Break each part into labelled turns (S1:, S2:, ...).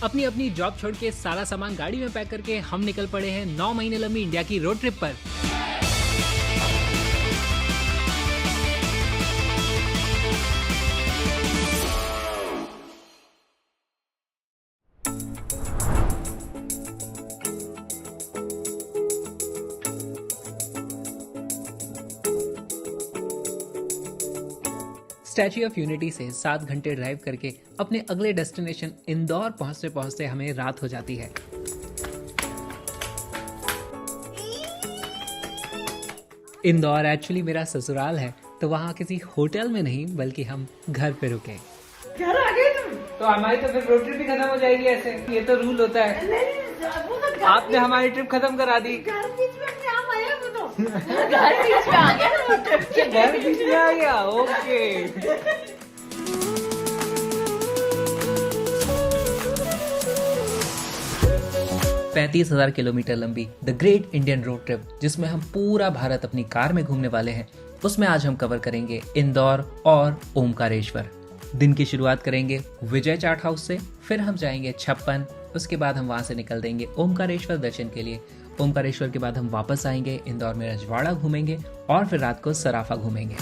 S1: अपनी अपनी जॉब छोड़ के सारा सामान गाड़ी में पैक करके हम निकल पड़े हैं 9 महीने लंबी इंडिया की रोड ट्रिप पर। स्टैच्यू ऑफ यूनिटी से 7 घंटे ड्राइव करके अपने अगले डेस्टिनेशन इंदौर पहुंचते पहुंचते हमें रात हो जाती है। इंदौर एक्चुअली मेरा ससुराल है, तो वहाँ किसी होटल में नहीं बल्कि हम घर पे रुके।
S2: घर आ गए तुम?
S1: तो हमारी तो फिर रोड ट्रिप भी खत्म हो जाएगी ऐसे, ये तो रूल होता है। आपने हमारी ट्रिप खत्म करा दी।
S2: घर बीच में क्या आया वो तो? घर बीच में आ गया ना वो ट्रिप के।
S1: घर बीच में आ गया, ओके। 35,000 किलोमीटर लंबी the great Indian road trip, जिसमें हम पूरा भारत अपनी कार में घूमने वाले हैं, उसमें आज हम कवर करेंगे इंदौर और ओमकारेश्वर। दिन की शुरुआत करेंगे विजय चाट हाउस से, फिर हम जाएंगे छप्पन, उसके बाद हम वहां से निकल देंगे ओमकारेश्वर दर्शन के लिए। ओमकारेश्वर के बाद हम वापस आएंगे, इंदौर में रजवाड़ा घूमेंगे और फिर रात को सराफा घूमेंगे।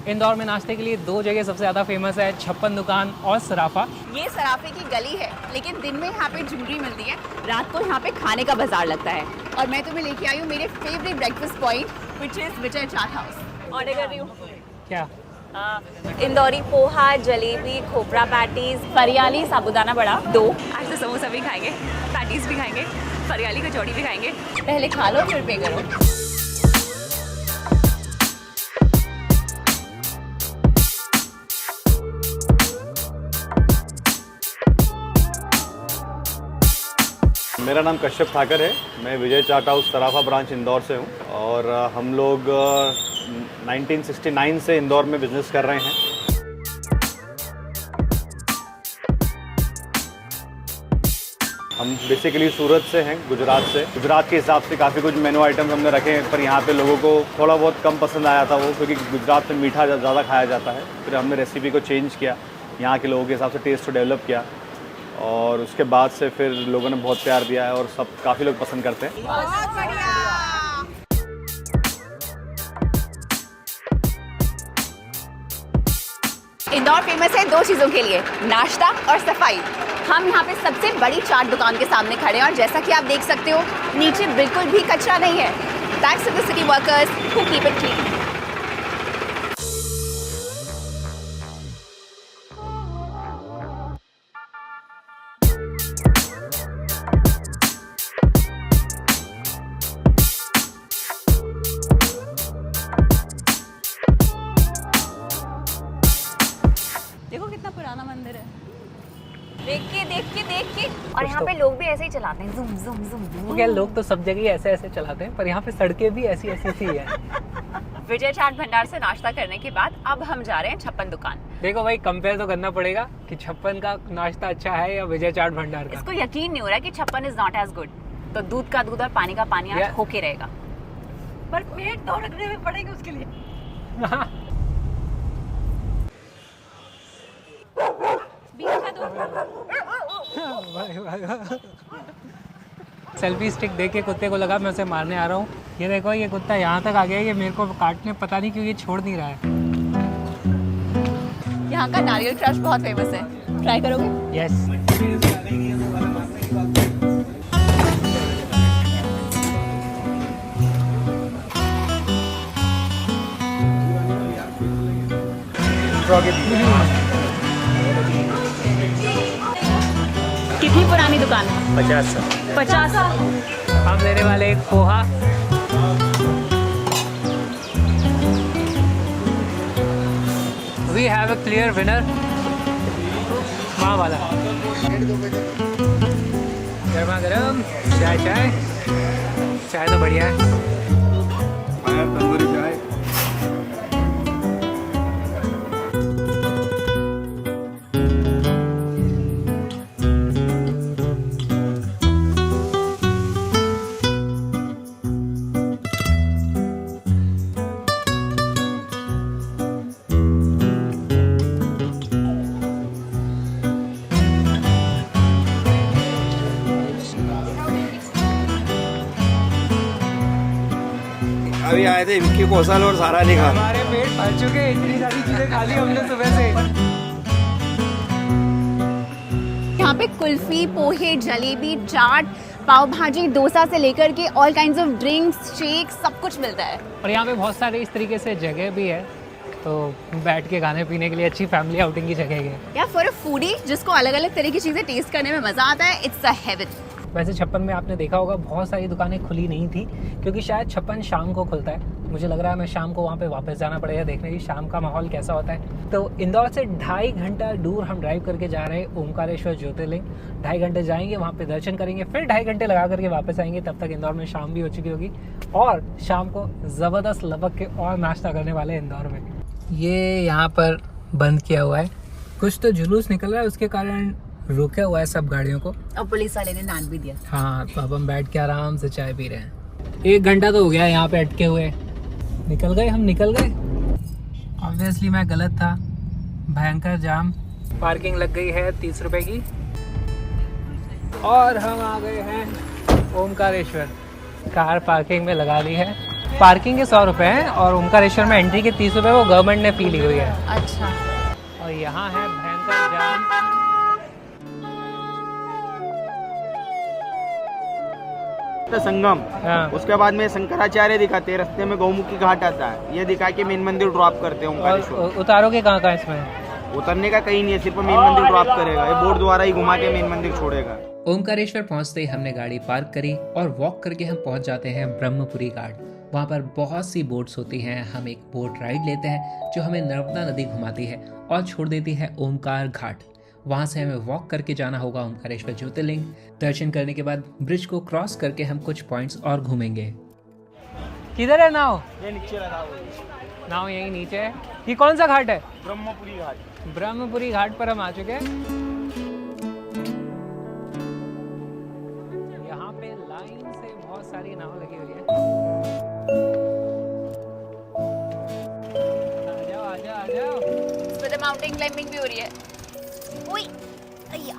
S1: इंदौर में नाश्ते के लिए 2 जगह सबसे ज्यादा फेमस है, छप्पन दुकान और सराफा।
S3: ये सराफे की गली है, लेकिन दिन में यहाँ पे ज्वेलरी मिलती है, रात को यहाँ पे खाने का बाजार लगता है। और मैं तुम्हें लेके आई हूँ मेरे favourite breakfast point, which is Vijay chaat house. Order कर रही हूँ।
S1: क्या?
S3: इंदौरी पोहा, जलेबी, खोपरा पैटीज, फरियाली साबुदाना बड़ा 2। आज तो समोसा भी खाएंगे, पैटीज भी खाएंगे, फरियाली कचौड़ी भी खाएंगे। पहले खा लो फिर पे करो।
S4: मेरा नाम कश्यप ठाकर है। मैं विजय चाट हाउस सराफा ब्रांच इंदौर से हूँ और हम लोग 1969 से इंदौर में बिजनेस कर रहे हैं। हम बेसिकली सूरत से हैं, गुजरात से। गुजरात के हिसाब से काफ़ी कुछ मेनू आइटम्स हमने रखे हैं, पर यहाँ पे लोगों को थोड़ा बहुत कम पसंद आया था वो, क्योंकि गुजरात में मीठा ज़्यादा खाया जाता है। फिर हमने रेसिपी को चेंज किया, यहाँ के लोगों के हिसाब से टेस्ट को डेवलप किया और उसके बाद से फिर लोगों ने बहुत प्यार दिया है और सब काफ़ी लोग पसंद करते हैं।
S3: बहुत बढ़िया। इंदौर फेमस है 2 चीज़ों के लिए, नाश्ता और सफाई। हम यहाँ पे सबसे बड़ी चाट दुकान के सामने खड़े हैं और जैसा कि आप देख सकते हो, नीचे बिल्कुल भी कचरा नहीं है। Thanks to the city workers who keep it clean. देखो कितना पुराना मंदिर है, देख के। और यहाँ पे लोग भी ऐसे ही चलाते हैं, ज़ूम ज़ूम ज़ूम ज़ूम।
S1: क्या लोग तो सब जगह ऐसे ऐसे चलाते हैं, पर यहाँ पे सड़कें भी ऐसी ऐसी सी है।
S3: विजय चाट भंडार से नाश्ता करने के बाद अब हम जा रहे हैं छप्पन दुकान।
S1: देखो भाई, कंपेयर तो करना पड़ेगा कि छप्पन का नाश्ता अच्छा है या विजय चाट भंडार का।
S3: इसको यकीन नहीं हो रहा कि छप्पन इज नॉट एज गुड। तो दूध का दूध और पानी का पानी आज होके रहेगा,
S2: पर पेट तो रखने में पड़ेगा उसके लिए।
S1: सेल्फी स्टिक देख के कुत्ते को लगा मैं उसे मारने आ रहा हूँ। ये देखो, ये कुत्ता यहाँ तक आ गया, ये मेरे को काटने पता नहीं क्यों ये छोड़ नहीं रहा है।
S3: यहाँ का नारियल क्रश बहुत फेमस है, ट्राई करोगे?
S1: यस।
S3: कितनी पुरानी दुकान है? 50 साल।
S1: हम लेने वाले एक poha. We have a clear winner, माँ वाला। गर्मा गर्म चाय, चाय तो बढ़िया है।
S4: तंदूरी चाय।
S5: आए थे विक्की कौशल और सारा अली खान।
S6: हमारे पेट भर चुके हैं, इतनी सारी चीजें खा ली हमने सुबह से।
S3: यहाँ पे कुल्फी, पोहे, जलेबी, चाट, पाव भाजी, डोसा से लेकर के all kinds of drinks, shake, सब कुछ मिलता है।
S6: और यहाँ पे बहुत सारे इस तरीके से जगह भी है, तो बैठ के खाने पीने के लिए अच्छी फैमिली आउटिंग की जगह है।
S3: या फॉर अ फूडी जिसको अलग अलग तरह की चीजें टेस्ट करने में मजा आता है, इट्स अ हेवन।
S6: वैसे 56 में आपने देखा होगा बहुत सारी दुकानें खुली नहीं थी, क्योंकि शायद 56 शाम को खुलता है। मुझे लग रहा है मैं शाम को वहाँ पे वापस जाना पड़ेगा देखने की शाम का माहौल कैसा होता है। तो इंदौर से 2.5 घंटा दूर हम ड्राइव करके जा रहे हैं ओमकारेश्वर ज्योतिर्लिंग। 2.5 घंटे जाएंगे, वहाँ पे दर्शन करेंगे, फिर 2.5 घंटे लगा करके वापस आएंगे। तब तक इंदौर में शाम भी हो चुकी होगी और शाम को ज़बरदस्त लपक के और नाश्ता करने वाले हैं इंदौर में। ये यहाँ पर बंद किया हुआ है, कुछ तो जुलूस निकल रहा है, उसके कारण रुका हुआ है सब गाड़ियों को।
S3: और पुलिस वाले ने नान भी दिया।
S6: हाँ, तो अब हम बैठ के आराम से चाय पी रहे हैं। 1 घंटा तो हो गया यहाँ पे अटके हुए। निकल गए, हम निकल गए। ऑब्वियसली मैं गलत था, भयंकर जाम। पार्किंग लग गई है 30 रुपए की और हम आ गए हैं ओमकारेश्वर। कार पार्किंग में लगा ली है। पार्किंग के 100 रुपए हैं और ओमकारेश्वर में एंट्री के 30 रुपए वो गवर्नमेंट ने फी ली हुई है।
S3: अच्छा।
S6: और यहाँ है भयंकर जाम।
S5: संगम,
S6: हाँ।
S5: उसके बाद में शंकराचार्य दिखाते हैं, रास्ते में गौमुखी घाट आता है, ये दिखा के मेन मंदिर ड्रॉप करते हैं ओमकारेश्वर।
S6: और उतारोगे कहाँ कहाँ इसमें?
S5: उतरने का कहीं नहीं है, सिर्फ मेन मंदिर ड्रॉप करेगा, ये बोर्ड द्वारा ही घुमा के मेन मंदिर छोड़ेगा।
S1: ओमकारेश्वर पहुंचते ही हमने गाड़ी पार्क करी और वॉक करके हम पहुंच जाते हैं ब्रह्मपुरी घाट। वहाँ पर बहुत सी बोट्स होती हैं। हम एक बोट राइड लेते हैं जो हमें नर्मदा नदी घुमाती है और छोड़ देती है ओमकार घाट। वहाँ से हमें वॉक करके जाना होगा ओमकारेश्वर ज्योतिर्लिंग। दर्शन करने के बाद ब्रिज को क्रॉस करके हम कुछ पॉइंट्स और घूमेंगे।
S6: किधर है नाव?
S5: ये नीचे लगा हुआ है,
S6: नाव यही नीचे है। ये कौन सा घाट है?
S5: ब्रह्मपुरी घाट।
S6: ब्रह्मपुरी घाट पर हम आ चुके हैं। यहाँ पे लाइन से बहुत सारी नाव लगी हुई है। आ जाओ आ जाओ आ जाओ।
S3: इस पे तो माउंटेन क्लाइंबिंग भी हो रही है। उई, अय्या।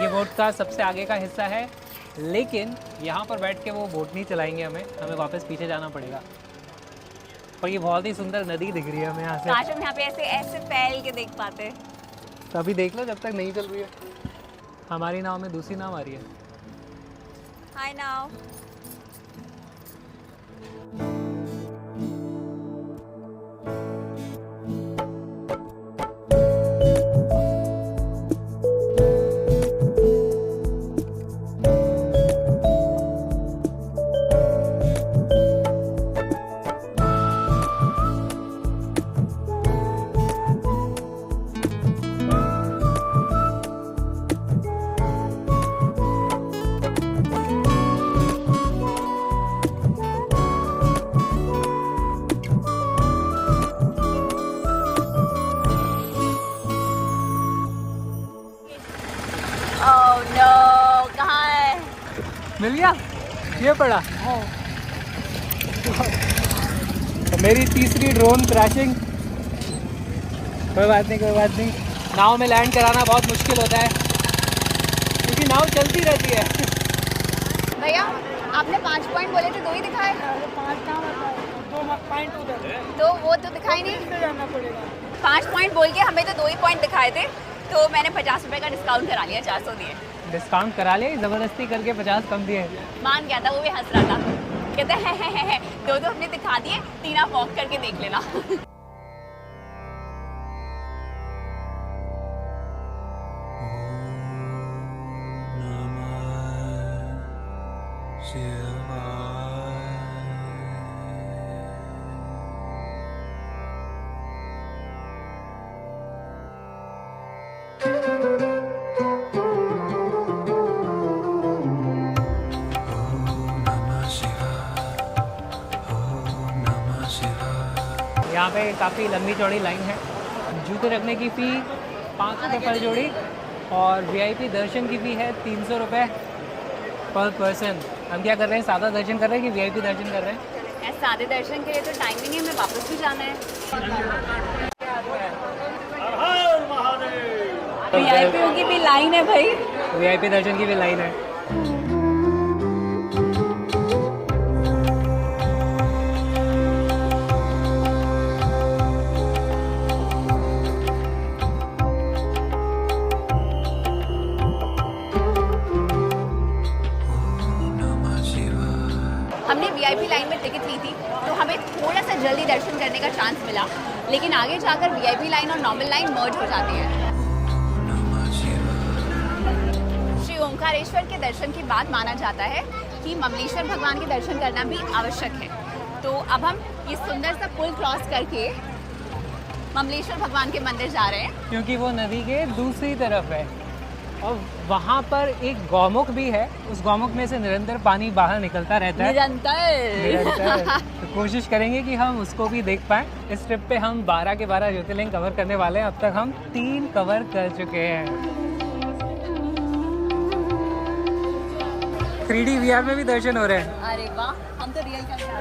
S6: ये बोट का सबसे आगे का हिस्सा है, लेकिन यहाँ पर बैठ के वो बोट नहीं चलाएंगे, हमें वापस पीछे जाना पड़ेगा। और ये बहुत ही सुंदर नदी दिख रही है हमें यहाँ से।
S3: काश हम यहाँ पे ऐसे ऐसे फैल के देख पाते।
S6: तो अभी देख लो जब तक नहीं चल रही है। हमारी नाव में दूसरी नाव आ रही है।
S3: हाय नाउ। ओह नो, कहाँ है?
S6: मिल गया? ये पड़ा। तो मेरी तीसरी ड्रोन क्रैशिंग। कोई बात नहीं, कोई बात नहीं। नाव में लैंड कराना बहुत मुश्किल होता है क्योंकि नाव चलती रहती है।
S3: भैया आपने 5 पॉइंट बोले थे, 2 ही दिखाए।
S6: 5 पॉइंट उधर है।
S3: तो वो तो दिखाई नहीं।
S6: जाना पड़ेगा।
S3: 5 पॉइंट बोल के हमें तो 2 ही पॉइंट दिखाए थे, तो मैंने 50 रुपए का डिस्काउंट करा लिया, 400 दिए।
S6: डिस्काउंट करा ले, जबरदस्ती करके 50 कम दिए।
S3: मान गया था, वो भी हंस रहा था। कहते हैं 2 हमने दिखा दिए, 3 आप वॉक करके देख लेना।
S6: यहाँ पे काफ़ी लंबी चौड़ी लाइन है। जूते रखने की फ़ी 500 रुपये पर जोड़ी और वीआईपी दर्शन की फ़ी है 300 रुपये पर पर्सन। हम क्या कर रहे हैं, सादा दर्शन कर रहे हैं कि वीआईपी दर्शन कर रहे हैं?
S3: सादे दर्शन के लिए तो टाइम ही नहीं, हमें वापस भी जाना है। वीआईपी की भी लाइन है भाई।
S6: वीआईपी दर्शन की भी लाइन है।
S3: आगे जाकर वीआईपी लाइन और नॉर्मल लाइन मर्ज हो जाती है। श्री ओमकारेश्वर के दर्शन के बाद माना जाता है कि ममलेश्वर भगवान के दर्शन करना भी आवश्यक है। तो अब हम ये सुंदर सा पुल क्रॉस करके ममलेश्वर भगवान के मंदिर जा रहे हैं,
S6: क्योंकि वो नदी के दूसरी तरफ है और वहाँ पर एक गौमुख भी है। उस गौमुख में से निरंतर पानी बाहर निकलता रहता है, निरंतर। तो कोशिश करेंगे कि हम उसको भी देख पाएं। इस ट्रिप पे हम 12 के 12 ज्योतिर्लिंग कवर करने वाले हैं। अब तक हम 3 कवर कर चुके हैं। 3D VR में भी दर्शन हो रहे हैं।
S3: अरे वाह, हम तो रियल कैमरा।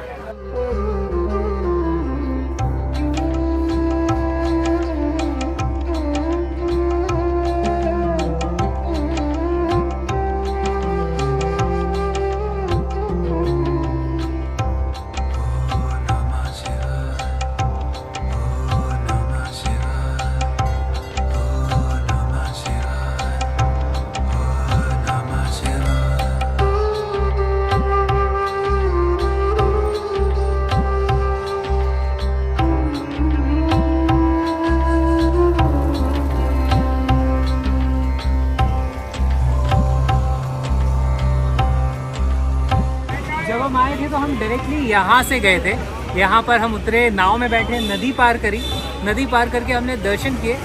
S6: जब हम आए थे तो हम डायरेक्टली यहाँ से गए थे। यहाँ पर हम उतरे, नाव में बैठे, नदी पार करी। नदी पार करके हमने दर्शन किए।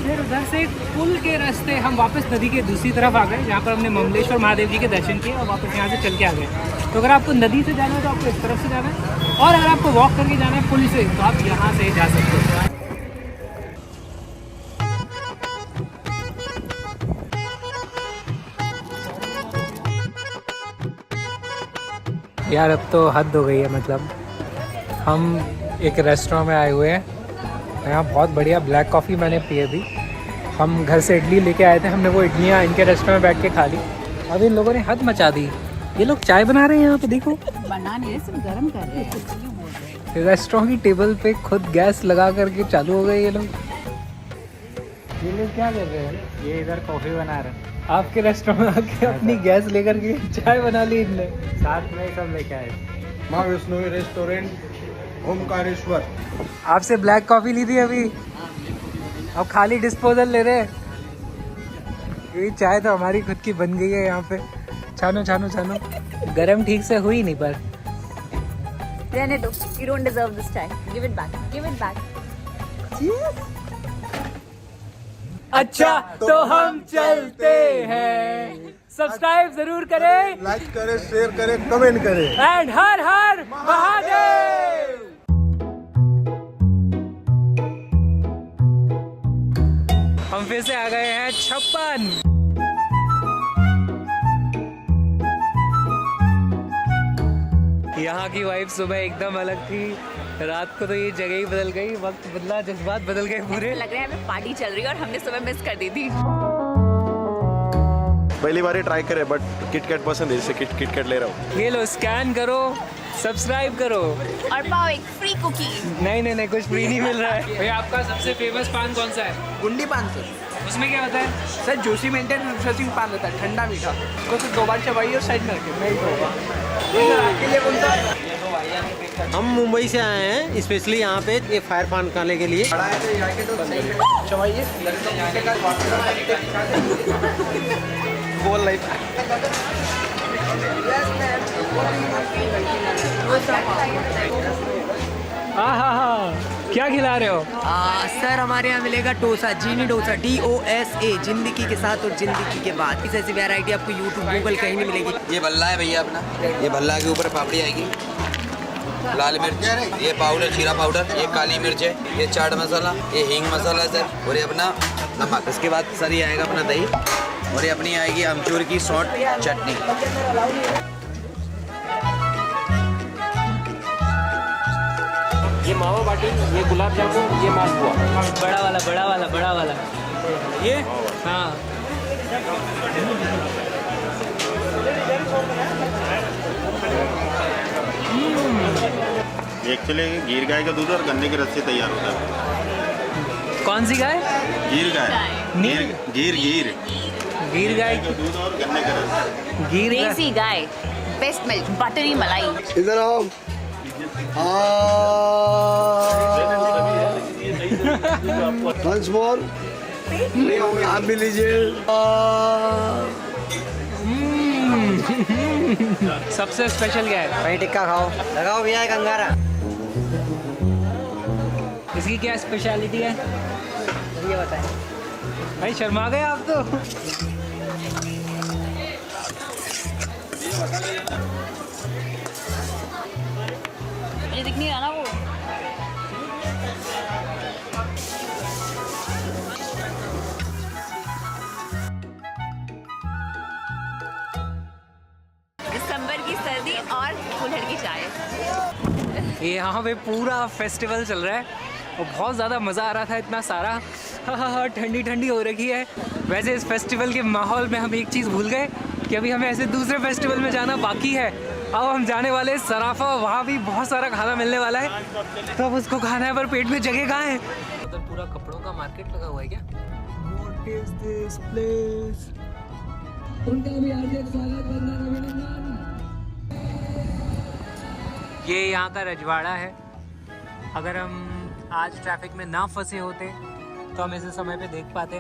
S6: फिर उधर से पुल के रास्ते हम वापस नदी के दूसरी तरफ आ गए, जहाँ पर हमने ममलेश्वर महादेव जी के दर्शन किए और वापस यहाँ से चल के आ गए। तो अगर आपको नदी से जाना है तो आपको इस तरफ से जाना है, और अगर आपको वॉक करके जाना है पुल से तो आप यहाँ से जा सकते हो। यार अब तो हद हो गई है। मतलब हम एक रेस्टोरेंट में आए हुए हैं, यहाँ बहुत बढ़िया ब्लैक कॉफ़ी मैंने पी अभी। हम घर से इडली लेके आए थे, हमने वो इडलियाँ इनके रेस्टोरेंट में बैठ के खा ली। अब इन लोगों ने हद मचा दी। ये लोग चाय बना रहे हैं यहाँ पे, देखो।
S3: बना नहीं रहे, सिर्फ गर्म कर रहे हैं।
S6: रेस्टोरेंट की टेबल पे खुद गैस लगा करके चालू हो गए ये लोग। ये लोग क्या कर रहे हैं? ये इधर कॉफ़ी बना रहे हैं। आपके रेस्टोरेंट में आके अपनी गैस लेकर के चाय बना ली इनने, साथ में सब लेके आए।
S5: माँ वैष्णवी रेस्टोरेंट ओमकारेश्वर।
S6: आपसे ब्लैक कॉफ़ी ली थी अभी, अब खाली डिस्पोजल ले रहे। ये चाय तो हमारी खुद की बन गई है यहाँ पे। छानो छानो छानो। गरम ठीक से हुई नहीं पर
S3: रहने दो, you don't deserve this chai. Give it back. Give it back.
S6: अच्छा तो हम चलते हैं। सब्सक्राइब जरूर करें,
S5: लाइक करें, शेयर करें, कमेंट करें।
S6: एंड हर हर महादेव। हम फिर से आ गए हैं 56। यहाँ की वाइब सुबह एकदम अलग थी, रात को तो ये जगह ही बदल गई, वक्त बदला, जज्बात बदल गए पूरे।
S3: लग रहा है हमें पार्टी चल रही है और हमने सुबह मिस कर दी थी।
S7: पहली बार ट्राई करे बट किटकैट पसंद है, इससे किटकैट ले रहा हूँ।
S6: ये लो, स्कैन करो, सब्सक्राइब करो
S3: और पाओ एक फ्री कुकी।
S6: नहीं कुछ फ्री नहीं मिल रहा है। भैया आपका सबसे फेमस पान कौन सा है?
S5: गुंडी पान सर।
S6: उसमें क्या होता है?
S5: सर जोशी मेंटेन रिफ्रेशिंग पान होता है, ठंडा मीठा। उसको सिर्फ 2 बार चबाइए और साइड में रखिए। नहीं होगा। आपके लिए कौन सा?
S8: हम मुंबई से आए हैं स्पेशली यहाँ पे ये फायर पान खाने के लिए।
S5: चबाइए। गोल लाइफ।
S6: हाँ, क्या खिला रहे हो?
S9: सर हमारे यहाँ मिलेगा डोसा, जीनी डोसा, DOSA, जिंदगी के साथ और जिंदगी के बाद। इस ऐसी वैरायटी आपको यूट्यूब गूगल कहीं नहीं मिलेगी।
S10: ये भल्ला है भैया अपना, ये भल्ला के ऊपर पापड़ी आएगी, लाल मिर्च, ये पाउडर, जीरा पाउडर, ये काली मिर्च है, ये चाट मसाला, ये हींग मसाला है सर, और ये अपना नमक। इसके बाद सर ये आएगा अपना दही, और ये अपनी आएगी अमचूर की सॉल्ट चटनी।
S8: ये मावा बाटी, ये गुलाब जामुन, ये मालपुआ।
S6: बड़ा वाला ये। हाँ,
S7: एक्चुअली गिर गाय का दूध और गन्ने के रस से तैयार होता है।
S6: कौन सी गाय?
S7: गिर गाय।
S6: गिर गाय
S7: का दूध और गन्ने का रस।
S3: देसी गाय, बेस्ट मिल्क, बटरी मलाई।
S5: इधर आओ।
S11: वंस मोर आप भी लीजिए।
S6: सबसे स्पेशल क्या है?
S9: भाई टिक्का खाओ, लगाओ भैया एक अंगारा।
S6: इसकी क्या स्पेशलिटी है
S9: ये बताएं।
S6: भाई शर्मा गए आप तो।
S2: मुझे दिख नहीं रहा ना वो।
S3: दिसंबर की सर्दी और कुल्हड़ की चाय।
S6: ये यहाँ पे पूरा फेस्टिवल चल रहा है और बहुत ज़्यादा मज़ा आ रहा था। इतना सारा ठंडी ठंडी हो रखी है। वैसे इस फेस्टिवल के माहौल में हम एक चीज़ भूल गए कि अभी हमें ऐसे दूसरे फेस्टिवल में जाना बाकी है। अब हम जाने वाले सराफा, वहाँ भी बहुत सारा खाना मिलने वाला है, तो अब उसको खाना है पर पेट में जगह कहाँ है। उधर पूरा कपड़ों का मार्केट लगा हुआ है क्या? What is this place? उनका भी हार्दिक स्वागत, वंदन, अभिनंदन। ये यहाँ का रजवाड़ा है। अगर हम आज ट्रैफिक में ना फंसे होते तो हम इसे समय पे देख पाते।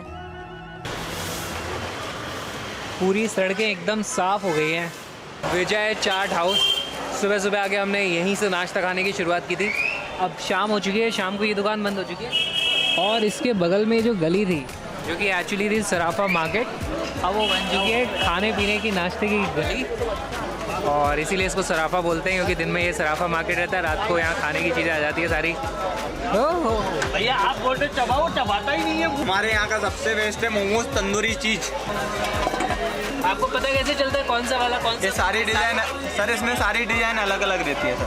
S6: पूरी सड़कें एकदम साफ हो गई हैं। विजय चाट हाउस, सुबह सुबह आके हमने यहीं से नाश्ता खाने की शुरुआत की थी। अब शाम हो चुकी है, शाम को ये दुकान बंद हो चुकी है। और इसके बगल में जो गली थी, जो कि एक्चुअली थी सराफा मार्केट, अब वो बन चुकी है खाने पीने की, नाश्ते की गली। और इसीलिए इसको सराफा बोलते हैं, क्योंकि दिन में ये सराफा मार्केट रहता है, रात को यहाँ खाने की चीज़ें आ जाती है सारी।
S8: भैया आप बोलते चबाओ, चबाता ही नहीं है।
S7: हमारे यहाँ का सबसे बेस्ट है मोमोज, तंदूरी चीज।
S6: आपको पता कैसे चलता है कौन सा वाला कौन सा?
S7: ये सारी डिजाइन सर, इसमें सारी डिजाइन अलग अलग रहती है सर।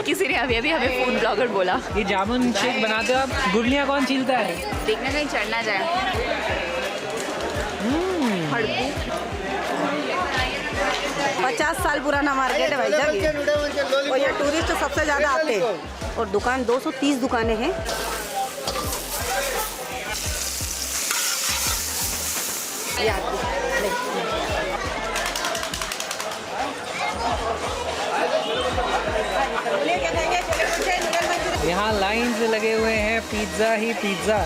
S3: किसी ने अभी हमें फूड ब्लॉगर बोला।
S6: ये जामुन शेक बनाते हो आप? गुठलियाँ कौन छीलता है?
S3: देखने कहीं चढ़ना जाए।
S9: 50 साल पुराना मार्केट है भाई साहब ये। और यहाँ टूरिस्ट सबसे ज़्यादा आते हैं। और दुकान 230 दुकानें हैं।
S6: यहाँ लाइन से लगे हुए हैं पिज्ज़ा ही पिज्ज़ा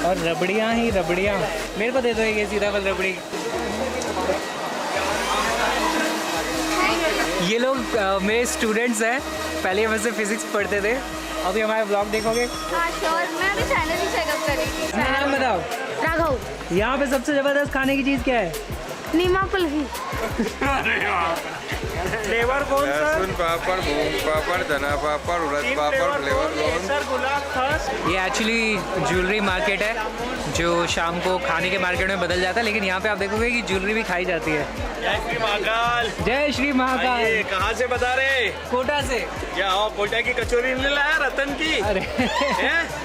S6: और रबड़ियाँ ही रबड़ियाँ। मेरे को दे दो ये सीताफल रबड़ी। ये लोग मेरे स्टूडेंट्स हैं, पहले वैसे फिजिक्स पढ़ते थे। अभी हमारे ब्लॉग देखोगे?
S2: हाँ श्योर, मैं अभी चैनल ही चेकअप करेगी।
S6: नाम बताओ।
S2: राघव।
S6: यहाँ पे सबसे ज़बरदस्त खाने की चीज़ क्या है?
S2: नीमा कुल्फी।
S6: फ्लेवर कौन सा?
S7: पापड़, मूंग पापड़, चना पापड़, उड़द पापड़, फ्लेवर कौन?
S6: ये एक्चुअली ज्वेलरी मार्केट है जो शाम को खाने के मार्केट में बदल जाता है, लेकिन यहाँ पे आप देखोगे कि ज्वेलरी भी खाई जाती है।
S4: जय श्री महाकाल।
S6: जय श्री महाकाल।
S4: कहाँ से बता रहे?
S6: कोटा से।
S4: क्या हो, कोटा की कचौरी नहीं लाया रतन की?
S6: अरे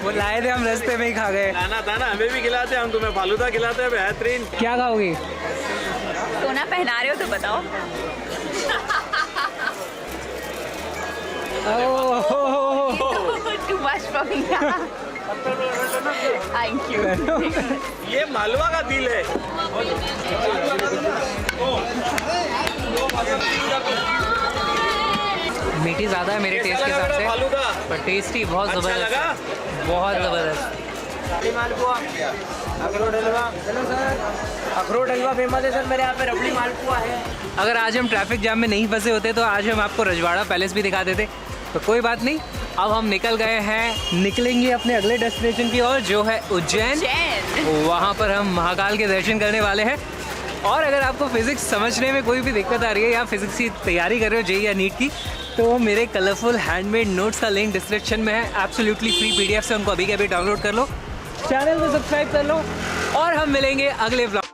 S6: वो लाए थे, हम रास्ते में ही खा गए।
S4: लाना था ना, हमें भी खिलाते, हम तुम्हें फालूदा खिलाते हैं बेहतरीन।
S6: क्या खाओगी?
S3: सोना पहना रहे हो तो बताओ। Too much for me. Thank you.
S4: ये मालवा का दिल है।
S6: मीठी ज़्यादा है मेरे टेस्ट के हिसाब से, पर टेस्टी बहुत ज़बरदस्त है, बहुत ज़बरदस्त।
S8: अखरोट हलवा फेमस है सर मेरे यहाँ पे। रबड़ी मालपुआ है।
S6: अगर आज हम ट्रैफिक जाम में नहीं फंसे होते तो आज हम आपको रजवाड़ा पैलेस भी दिखा देते, तो कोई बात नहीं। अब हम निकलेंगे अपने अगले डेस्टिनेशन की ओर, जो है उज्जैन। वहाँ पर हम महाकाल के दर्शन करने वाले हैं। और अगर आपको फिजिक्स समझने में कोई भी दिक्कत आ रही है या फिजिक्स की तैयारी कर रहे हो जेईई या नीट की, तो मेरे कलरफुल हैंडमेड नोट्स का लिंक डिस्क्रिप्शन में है। एब्सोल्युटली फ्री PDF से उनको अभी के अभी डाउनलोड कर लो, चैनल को सब्सक्राइब कर लो और हम मिलेंगे अगले व्लॉग।